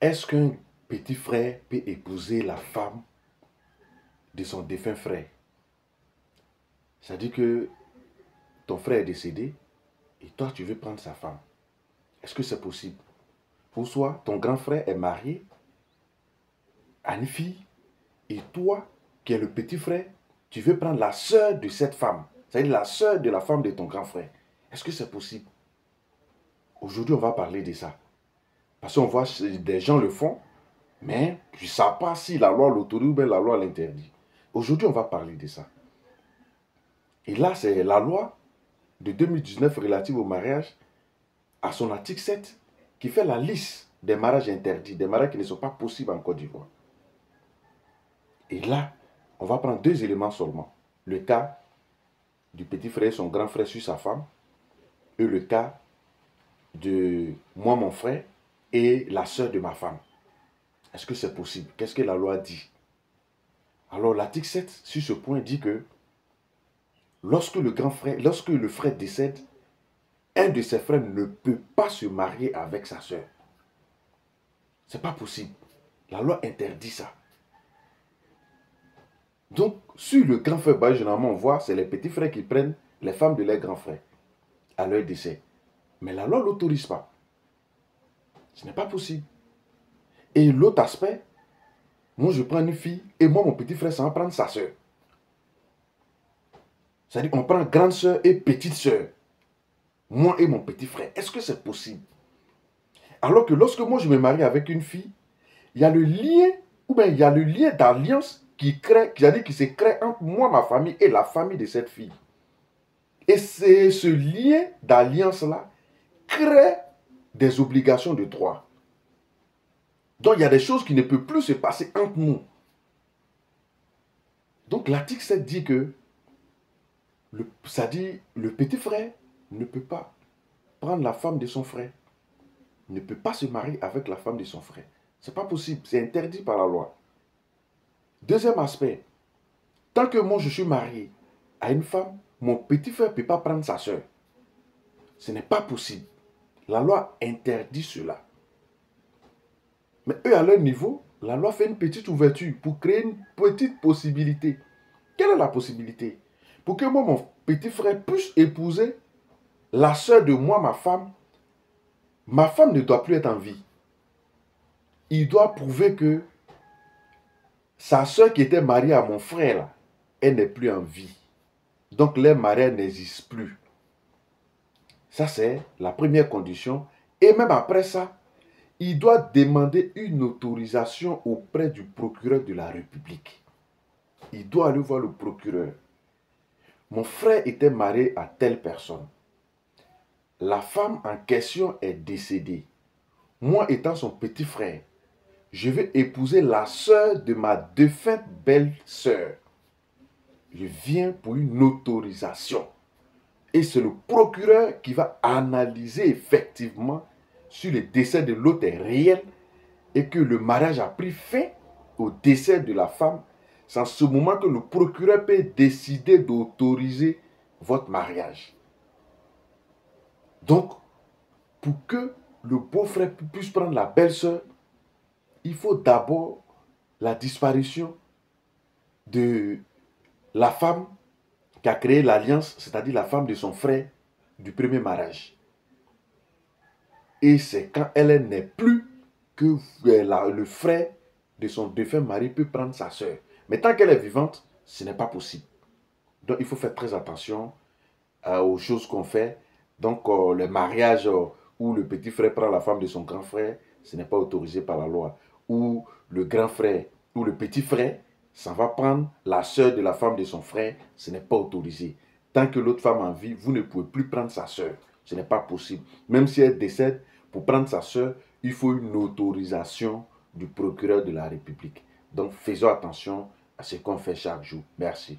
Est-ce qu'un petit frère peut épouser la femme de son défunt frère? C'est-à-dire que ton frère est décédé et toi, tu veux prendre sa femme. Est-ce que c'est possible? Ou soit, ton grand frère est marié à une fille et toi, qui es le petit frère, tu veux prendre la sœur de cette femme. C'est-à-dire la sœur de la femme de ton grand frère. Est-ce que c'est possible? Aujourd'hui, on va parler de ça. Parce qu'on voit des gens le font, mais tu ne sais pas si la loi l'autorise ou bien la loi l'interdit. Aujourd'hui, on va parler de ça. Et là, c'est la loi de 2019 relative au mariage, à son article 7, qui fait la liste des mariages interdits, des mariages qui ne sont pas possibles en Côte d'Ivoire. Et là, on va prendre deux éléments seulement. Le cas du petit frère et son grand frère sur sa femme, et le cas de moi, mon frère, et la sœur de ma femme. Est-ce que c'est possible? Qu'est-ce que la loi dit? Alors l'article 7, sur ce point, dit que lorsque le frère décède, un de ses frères ne peut pas se marier avec sa sœur. C'est pas possible. La loi interdit ça. Donc, sur le grand frère, généralement, on voit, c'est les petits frères qui prennent les femmes de leurs grands frères à leur décès. Mais la loi ne l'autorise pas. Ce n'est pas possible. Et l'autre aspect, moi je prends une fille et moi mon petit frère, ça va prendre sa soeur. C'est-à-dire qu'on prend grande soeur et petite soeur. Moi et mon petit frère. Est-ce que c'est possible? Alors que lorsque moi je me marie avec une fille, il y a le lien, ou bien il y a le lien d'alliance qui se crée entre moi, ma famille et la famille de cette fille. Et c'est ce lien d'alliance-là crée des obligations de droit. Donc il y a des choses qui ne peuvent plus se passer entre nous. Donc l'article 7 dit que ça dit le petit frère ne peut pas prendre la femme de son frère, ne peut pas se marier avec la femme de son frère. Ce n'est pas possible, c'est interdit par la loi. Deuxième aspect, tant que moi je suis marié à une femme, mon petit frère ne peut pas prendre sa soeur. Ce n'est pas possible. La loi interdit cela. Mais eux, à leur niveau, la loi fait une petite ouverture pour créer une petite possibilité. Quelle est la possibilité? Pour que moi, mon petit frère puisse épouser la soeur de moi, ma femme ne doit plus être en vie. Il doit prouver que sa soeur qui était mariée à mon frère, là, elle n'est plus en vie. Donc, les mariages n'existent plus. Ça, c'est la première condition. Et même après ça, il doit demander une autorisation auprès du procureur de la République. Il doit aller voir le procureur. Mon frère était marié à telle personne. La femme en question est décédée. Moi étant son petit frère, je vais épouser la sœur de ma défunte belle-sœur. Je viens pour une autorisation. Et c'est le procureur qui va analyser effectivement si le décès de l'autre est réel et que le mariage a pris fin au décès de la femme. C'est en ce moment que le procureur peut décider d'autoriser votre mariage. Donc, pour que le beau-frère puisse prendre la belle-sœur, il faut d'abord la disparition de la femme qui a créé l'alliance, c'est-à-dire la femme de son frère du premier mariage. Et c'est quand elle n'est plus que le frère de son défunt mari peut prendre sa sœur. Mais tant qu'elle est vivante, ce n'est pas possible. Donc il faut faire très attention aux choses qu'on fait. Donc le mariage où le petit frère prend la femme de son grand frère, ce n'est pas autorisé par la loi. Ou le grand frère ou le petit frère s'en va prendre la sœur de la femme de son frère, ce n'est pas autorisé. Tant que l'autre femme en vie, vous ne pouvez plus prendre sa sœur. Ce n'est pas possible. Même si elle décède, pour prendre sa sœur, il faut une autorisation du procureur de la République. Donc faisons attention à ce qu'on fait chaque jour. Merci.